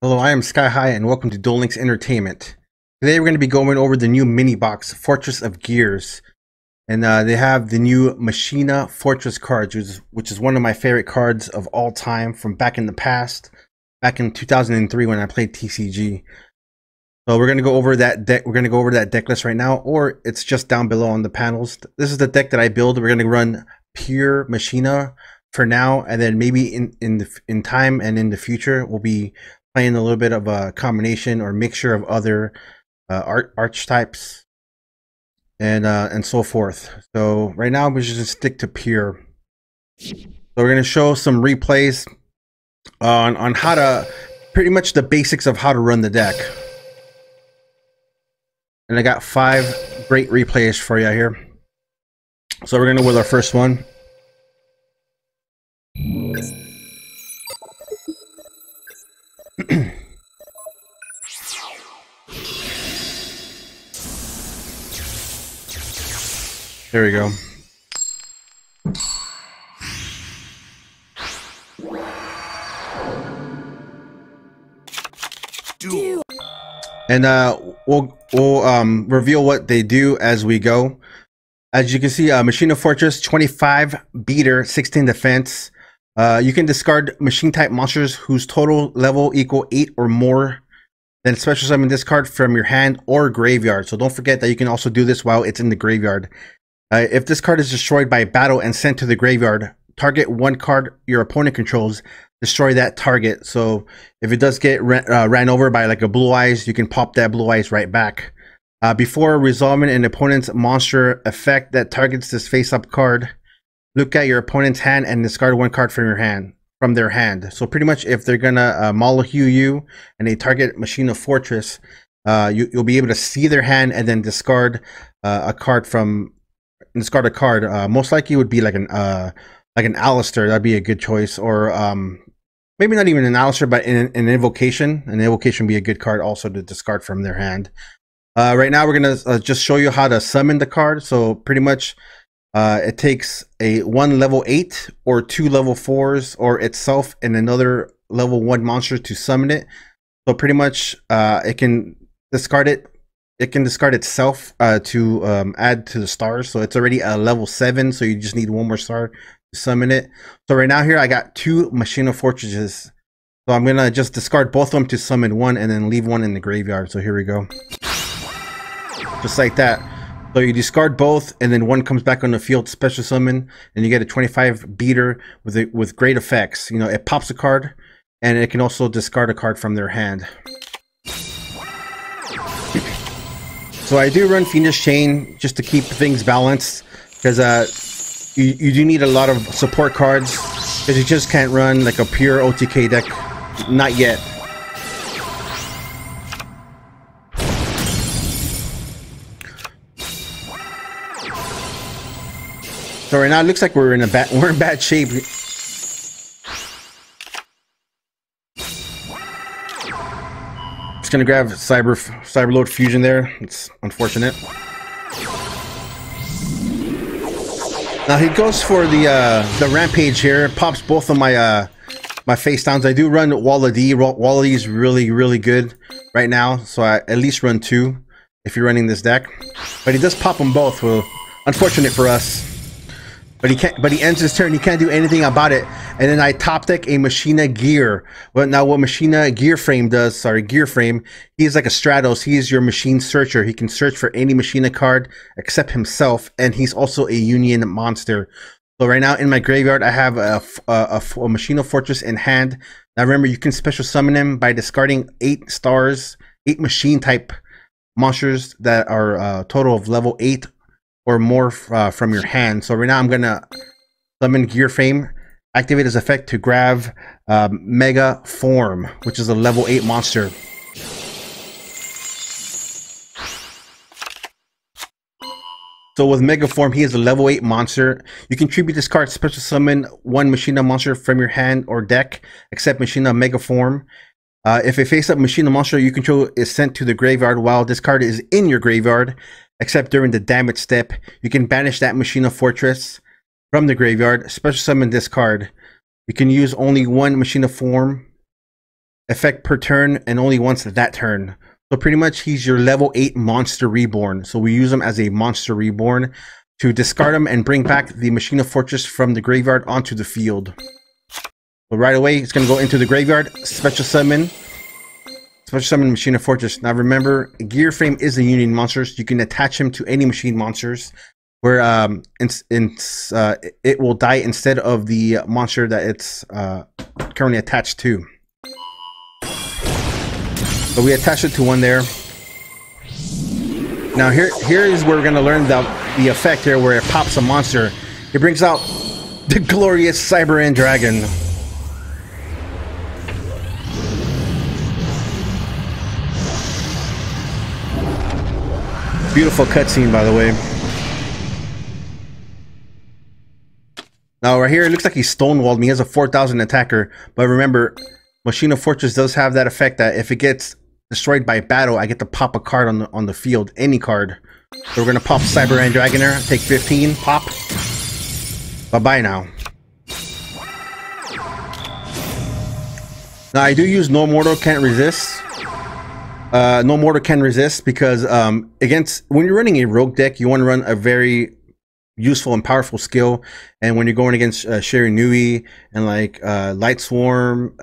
Hello, I am Skyhigh and welcome to Duel Links Entertainment. Today we're going to be going over the new mini box, Fortress of Gears. And they have the new Machina Fortress cards, which is one of my favorite cards of all time from back in the past, back in 2003 when I played TCG. So we're going to go over that deck. We're going to go over that deck list right now, or it's just down below on the panels. This is the deck that I build. We're going to run pure Machina for now, and then maybe in time and in the future we'll be playing a little bit of a combination or mixture of other archetypes and so forth. So right now we should just stick to pure. So we're going to show some replays on how to, pretty much the basics of how to run the deck. And I got 5 great replays for you here. So we're going to go with our first one. There we go. And we'll reveal what they do as we go. As you can see, Machina Fortress, 25 beater, 16 defense. You can discard machine type monsters whose total level equal 8 or more. Then special summon this card from your hand or graveyard. So don't forget that you can also do this while it's in the graveyard. If this card is destroyed by battle and sent to the graveyard, target one card your opponent controls, destroy that target. So if it does get ran over by like a blue eyes, you can pop that blue eyes right back. Before resolving an opponent's monster effect that targets this face-up card, look at your opponent's hand and discard one card from their hand. So pretty much if they're gonna Molyneux you and they target Machina Fortress, you'll be able to see their hand and then discard a card. Most likely it would be like an Alistair. That'd be a good choice, or maybe not even an Alistair, but an invocation. An invocation would be a good card also to discard from their hand. Right now we're gonna just show you how to summon the card. So pretty much it takes a 1 level 8 or 2 level 4s or itself and another level 1 monster to summon it. So pretty much it can discard it. It can discard itself to add to the stars. So it's already a level 7, so you just need 1 more star to summon it. So right now here I got 2 Machina Fortresses. So I'm gonna just discard both of them to summon one and then leave one in the graveyard. So here we go. Just like that. So you discard both and then one comes back on the field, special summon, and you get a 25 beater with great effects. You know, it pops a card and it can also discard a card from their hand. So I do run Fiendish Chain just to keep things balanced, because you do need a lot of support cards, because you just can't run like a pure OTK deck, not yet. So right now it looks like we're in bad shape. Just gonna grab Cyberload Fusion there. It's unfortunate. Now he goes for the Rampage here. Pops both of my my face downs. I do run Walla D. Walla D is really good right now, so I at least run 2 if you're running this deck. But he does pop them both. Well, unfortunate for us. But he can't. But he ends his turn. He can't do anything about it. And then I top deck a Machina Gear. Well, now what Machina Gear Frame does? Sorry, Gear Frame. He is like a Stratos. He is your machine searcher. He can search for any Machina card except himself, and he's also a Union monster. So right now in my graveyard, I have a Machina Fortress in hand. Now remember, you can special summon him by discarding 8 stars, 8 machine type monsters that are a total of level 8 or more from your hand. So right now I'm gonna summon Gear Frame, activate his effect to grab Mega Form, which is a level 8 monster. So with Mega Form, he is a level 8 monster. You can tribute this card, special summon 1 Machina monster from your hand or deck, except Machina Mega Form. If a face-up Machina monster you control is sent to the graveyard while this card is in your graveyard, except during the damage step, you can banish that Machina Fortress from the graveyard, special summon this card. You can use only 1 Machina form effect per turn and only once that turn. So pretty much he's your level 8 monster reborn. So we use him as a monster reborn to discard him and bring back the Machina Fortress from the graveyard onto the field. So right away, it's going to go into the graveyard, special summon Machina Fortress. Now remember, Gear Frame is a union monster, so you can attach him to any machine monsters, where it will die instead of the monster that it's currently attached to. So we attach it to one there. Now here is where we're going to learn the effect here, where it pops a monster. It brings out the glorious Sabres Dragon. Beautiful cutscene, by the way. Now right here, it looks like he stonewalled me. He has a 4,000 attacker, but remember, Machina Fortress does have that effect that if it gets destroyed by battle, I get to pop a card on the field, any card. So we're gonna pop Sabres Dragonair, take 15, pop. Bye bye now. Now I do use No Mortal Can't Resist. No Mortal Can Resist because against when you're running a rogue deck, you want to run a very useful and powerful skill, and when you're going against Sherry Nui and like Light Swarm,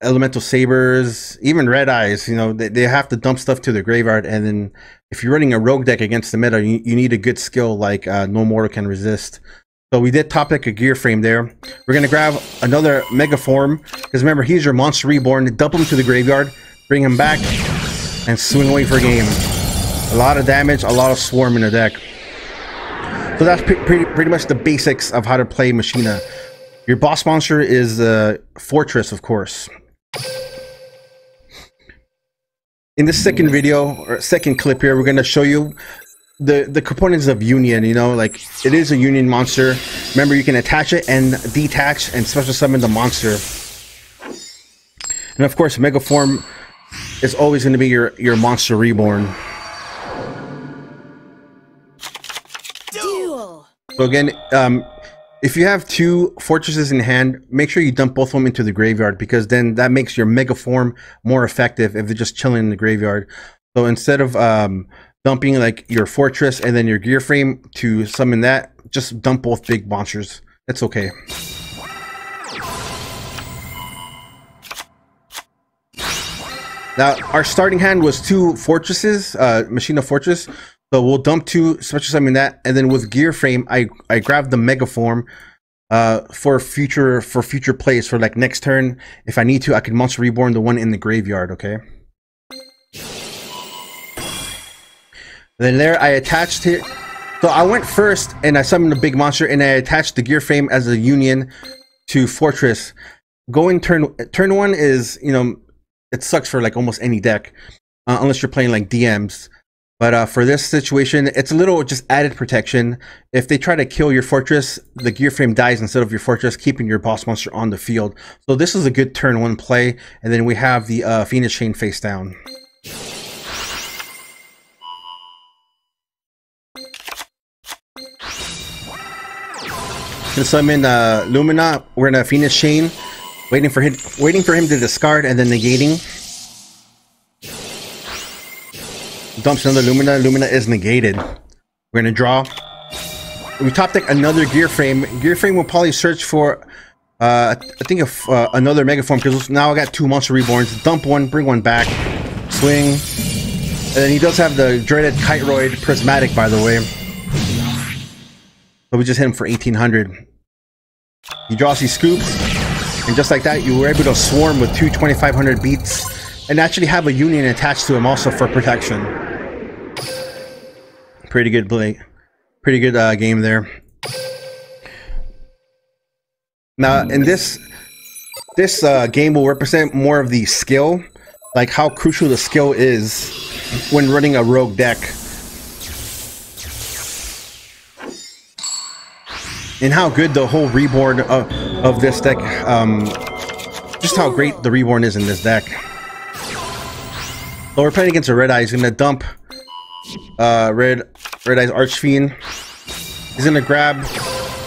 Elemental Sabres, even Red Eyes, you know, they have to dump stuff to the graveyard, and then if you're running a rogue deck against the meta, you need a good skill like No Mortal Can Resist. So we did top deck a Gear Frame there. We're going to grab another Mega Form, because remember, he's your monster reborn. Dump him to the graveyard, bring him back, and swing away for a game. A lot of damage, a lot of swarm in the deck. So that's pretty much the basics of how to play Machina. Your boss monster is Fortress, of course. In this second video, or second clip here, we're going to show you the components of Union. You know, like, it is a Union monster. Remember, you can attach it and detach and special summon the monster. And of course, Mega Form is always going to be your monster reborn. So again, if you have two fortresses in hand, make sure you dump both of them into the graveyard, because then that makes your Mega Form more effective if they're just chilling in the graveyard. So instead of dumping like your fortress and then your Gear Frame to summon that, just dump both big monsters. That's okay. Now our starting hand was two fortresses, Machina Fortress. So we'll dump two, special summon that, and then with Gear Frame, I grab the Mega Form for future plays, for like next turn. If I need to, I can monster reborn the one in the graveyard. Okay. Then there, I attached it. So I went first, and I summoned a big monster, and I attached the Gear Frame as a union to Fortress. Going turn one is, you know, it sucks for like almost any deck, unless you're playing like DMs. But for this situation, it's a little just added protection. If they try to kill your fortress, the Gear Frame dies instead of your fortress, keeping your boss monster on the field. So this is a good turn one play. And then we have the Phoenix Chain face down. Gonna summon Lumina. We're in a Phoenix Chain, waiting for him to discard and then negating. Dumps another Lumina. Lumina is negated. We're gonna draw. We top deck another Gear Frame. Gear Frame will probably search for I think another Mega Form, because now I got two monster reborns. Dump one, bring one back, swing, and then he does have the dreaded Kiteroid Prismatic, by the way. So we just hit him for 1800. He draws these scoops, and just like that, you were able to swarm with two 2500 beats, and actually have a union attached to him also for protection. Pretty good play, pretty good game there. Now, in this game will represent more of the skill, like how crucial the skill is when running a rogue deck, and how good the whole reborn of this deck, just how great the reborn is in this deck. So we're playing against a Red Eye. He's gonna dump Red Eye's Archfiend. He's gonna grab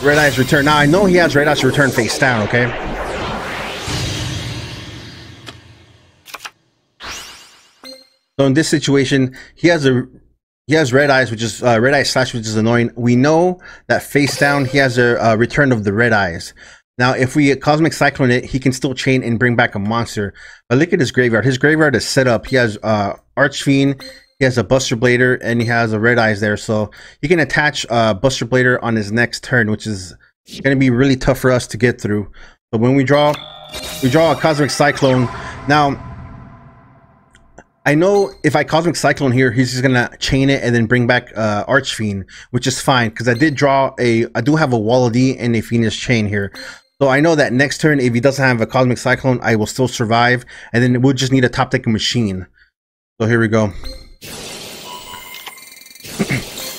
Red Eye's Return. Now I know he has Red Eye's Return face down, okay? So in this situation, he has red eyes, which is red eye slash, which is annoying. We know that face down, he has a return of the red eyes. Now, if we Cosmic Cyclone it, he can still chain and bring back a monster. But look at his graveyard. His graveyard is set up. He has Archfiend, he has a Buster Blader, and he has a red eyes there. So he can attach Buster Blader on his next turn, which is going to be really tough for us to get through. So when we draw a Cosmic Cyclone. Now, I know if I Cosmic Cyclone here, he's just gonna chain it and then bring back Archfiend, which is fine because I do have a Wall D and a Phoenix Chain here. So I know that next turn, if he doesn't have a Cosmic Cyclone, I will still survive, and then we'll just need a top deck machine. So here we go.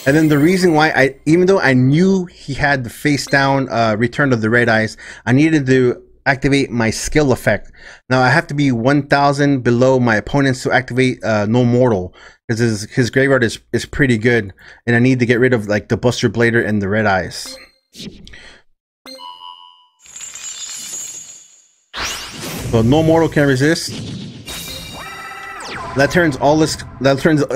And then the reason why even though I knew he had the face down return of the red eyes, I needed to activate my skill effect. Now I have to be 1000 below my opponents to activate No Mortal, because his graveyard is pretty good, and I need to get rid of like the Buster Blader and the red eyes. So No Mortal can resist. That turns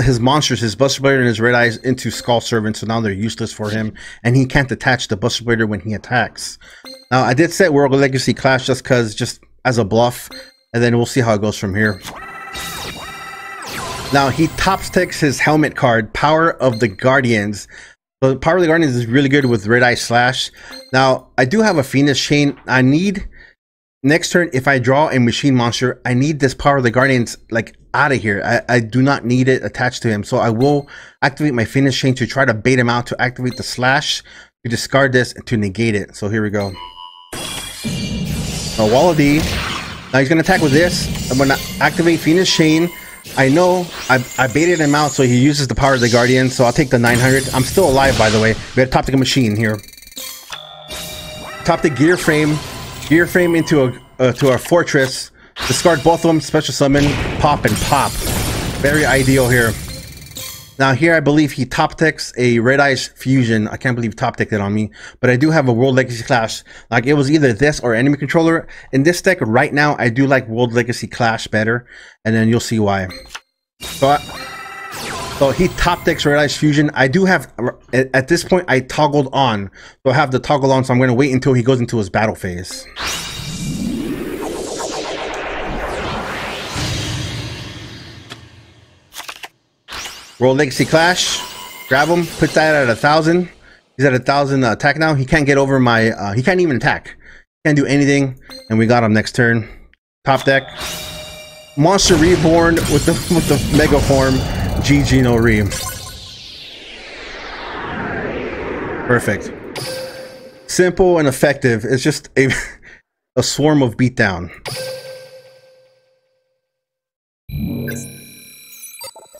his monsters, his Buster Blader and his red eyes, into Skull Servant, so now they're useless for him, and he can't attach the Buster Blader when he attacks. Now I did set World Legacy Clash just as a bluff, and then we'll see how it goes from here. Now he top sticks his helmet card, Power of the Guardians. So Power of the Guardians is really good with Red Eye Slash. Now I do have a Phoenix Chain. I need next turn, if I draw a machine monster, I need this Power of the Guardians like out of here. I do not need it attached to him, so I will activate my Phoenix Chain to try to bait him out, to activate the slash, to discard this, and to negate it. So here we go. Wall D. Now he's gonna attack with this. I'm gonna activate Phoenix Chain. I know I baited him out, so he uses the Power of the Guardian. So I'll take the 900. I'm still alive, by the way. We had top deck machine here. Top deck gear frame into a fortress. Discard both of them. Special summon, pop and pop. Very ideal here. Now here I believe he top decks a Red Eyes Fusion. I can't believe he top decked it on me, but I do have a World Legacy Clash. Like it was either this or enemy controller. In this deck right now, I do like World Legacy Clash better, and then you'll see why. So he top decks Red Eyes Fusion. I do have, at this point, I toggled on. So I have the toggle on, so I'm going to wait until he goes into his battle phase. World Legacy Clash, grab him, put that at 1000. He's at 1000 attack now. He can't get over my, he can't even attack. Can't do anything, and we got him next turn. Top deck, Monster Reborn with the Mega Form. GG no re. Perfect. Simple and effective. It's just a swarm of beatdown.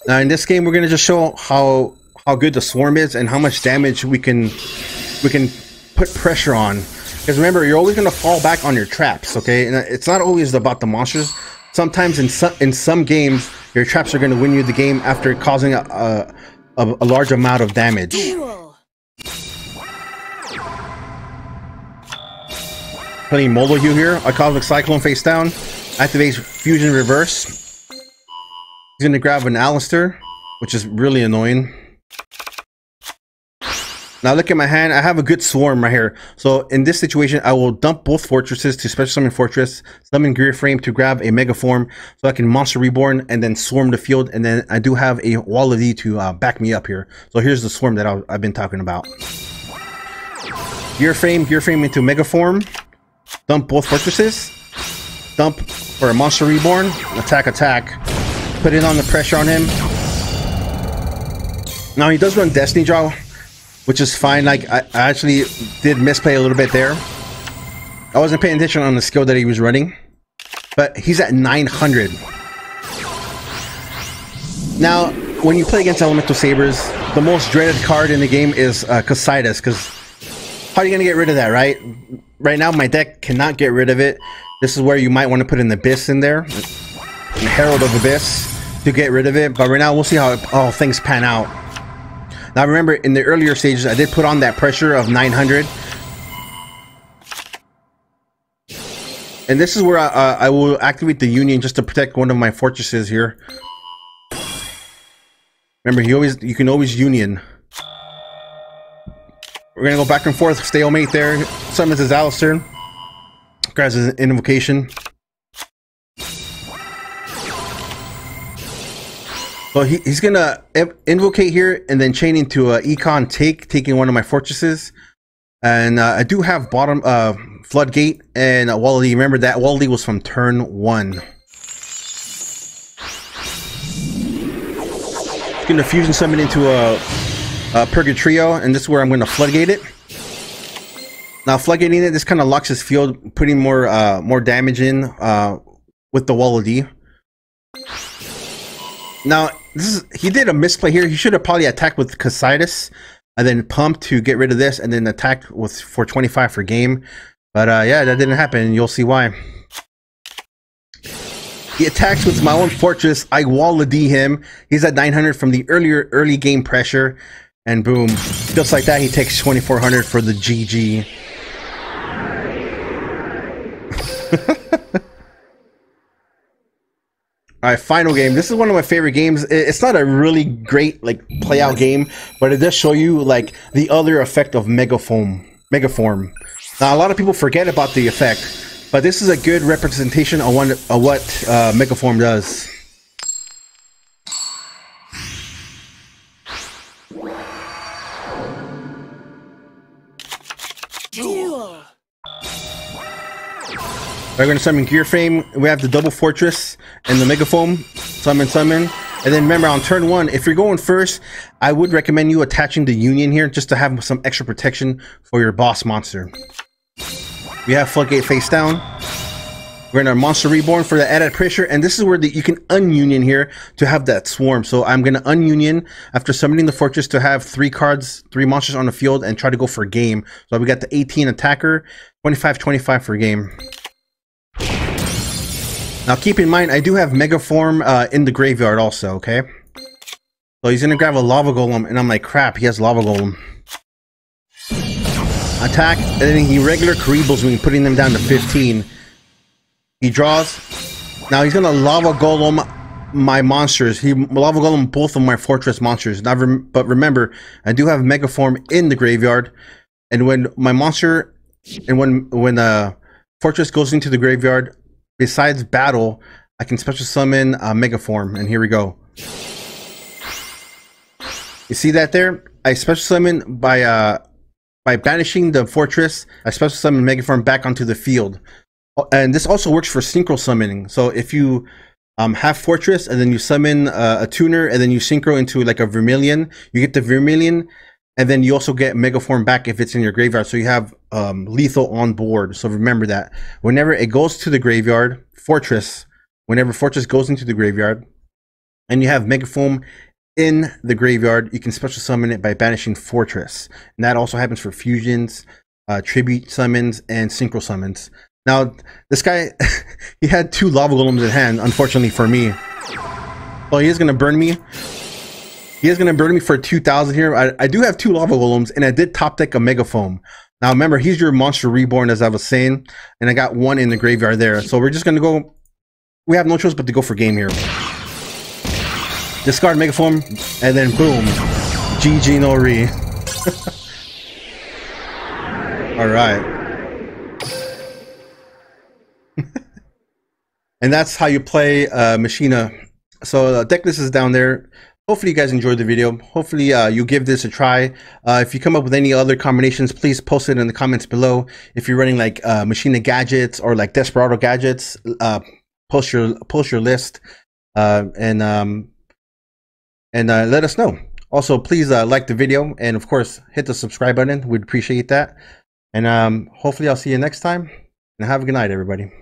Now in this game, we're gonna just show how good the swarm is and how much damage we can put pressure on. Because remember, you're always gonna fall back on your traps, okay? And it's not always about the monsters. Sometimes in some games, your traps are gonna win you the game after causing a large amount of damage. Playing Moldohue here. I Cosmic Cyclone face down. Activates Fusion Reverse. He's gonna grab an Alistair, which is really annoying. Now look at my hand. I have a good swarm right here. So in this situation, I will dump both fortresses to special summon fortress, summon Gear Frame to grab a Mega Form, so I can Monster Reborn and then swarm the field. And then I do have a Wall of D to back me up here. So here's the swarm that I've been talking about. Gear Frame into Mega Form. Dump both fortresses. Dump for a Monster Reborn. Attack. Put in on the pressure on him. Now he does run Destiny Draw, which is fine. Like I actually did misplay a little bit there. I wasn't paying attention on the skill that he was running, but he's at 900. Now, when you play against Elemental Sabres, the most dreaded card in the game is Casitas, because how are you gonna get rid of that, right? Right now, my deck cannot get rid of it. This is where you might want to put an Abyss in there, a Herald of Abyss, to get rid of it. But right now, we'll see how all things pan out. Now remember, in the earlier stages, I did put on that pressure of 900. And this is where I will activate the Union just to protect one of my fortresses here. Remember, you can always union. We're gonna go back and forth, stalemate there. Summons his Alistair. Grabs his invocation. So he's gonna invocate here and then chain into Econ taking one of my fortresses. And I do have bottom Floodgate and Wally. Remember that Wally was from turn 1. It's gonna fusion summon into a Purgatrio, and this is where I'm gonna Floodgate it. Now Floodgating it, this kind of locks his field, putting more damage in with the Wally. Now he did a misplay here. He should have probably attacked with Casitas and then pumped to get rid of this, and then attacked with for 25 for game. But yeah, that didn't happen. You'll see why. He attacks with my own fortress. I Wall-A-D him. He's at 900 from the early game pressure, and boom, just like that, he takes 2400 for the GG. All right, final game. This is one of my favorite games. It's not a really great like play out game, but it does show you like the other effect of Megaform. Now a lot of people forget about the effect, but this is a good representation of what Megaform does. We're going to summon Gear Frame. We have the double fortress and the Megafoam. Summon. And then remember, on turn 1, if you're going first, I would recommend you attaching the Union here just to have some extra protection for your boss monster. We have Floodgate face down. We're in our Monster Reborn for the added pressure. And this is where you can ununion here to have that swarm. So I'm going to ununion after summoning the fortress to have 3 monsters on the field and try to go for game. So we got the 18 attacker, 25 for game. Now keep in mind, I do have Megaform in the graveyard also, okay? So he's gonna grab a Lava Golem, and I'm like, crap, he has Lava Golem. Attack, and then he regular Karibles me, putting them down to 15. He draws. Now he's gonna Lava Golem my monsters. He Lava Golem both of my fortress monsters. Now, but remember, I do have Megaform in the graveyard, and when my monster, and when fortress goes into the graveyard, besides battle, I can special summon Megaform, and here we go. You see that there? I special summon by banishing the fortress. I special summon Megaform back onto the field, and this also works for synchro summoning. So if you have fortress and then you summon a tuner and then you synchro into like a Vermilion, you get the Vermilion. And then you also get Megaform back if it's in your graveyard. So you have lethal on board. So remember that. Whenever it goes to the graveyard, whenever Fortress goes into the graveyard, and you have Megaform in the graveyard, you can special summon it by banishing Fortress. And that also happens for fusions, tribute summons, and synchro summons. Now, this guy, he had 2 Lava Golems in hand, unfortunately for me. So he is going to burn me. He is going to burn me for 2,000 here. I do have 2 Lava Golems, and I did top deck a Megafoam. Now remember, he's your Monster Reborn, as I was saying, and I got 1 in the graveyard there. So we're just going to go, we have no choice but to go for game here. Discard Megafoam, and then boom, GG no re. Alright. And that's how you play Machina. So deck list is down there. Hopefully you guys enjoyed the video. Hopefully you give this a try. If you come up with any other combinations, please post it in the comments below. If you're running like Machina gadgets or like Desperado gadgets, post your list and let us know. Also, please like the video, and of course hit the subscribe button. We'd appreciate that. And hopefully I'll see you next time. And have a good night, everybody.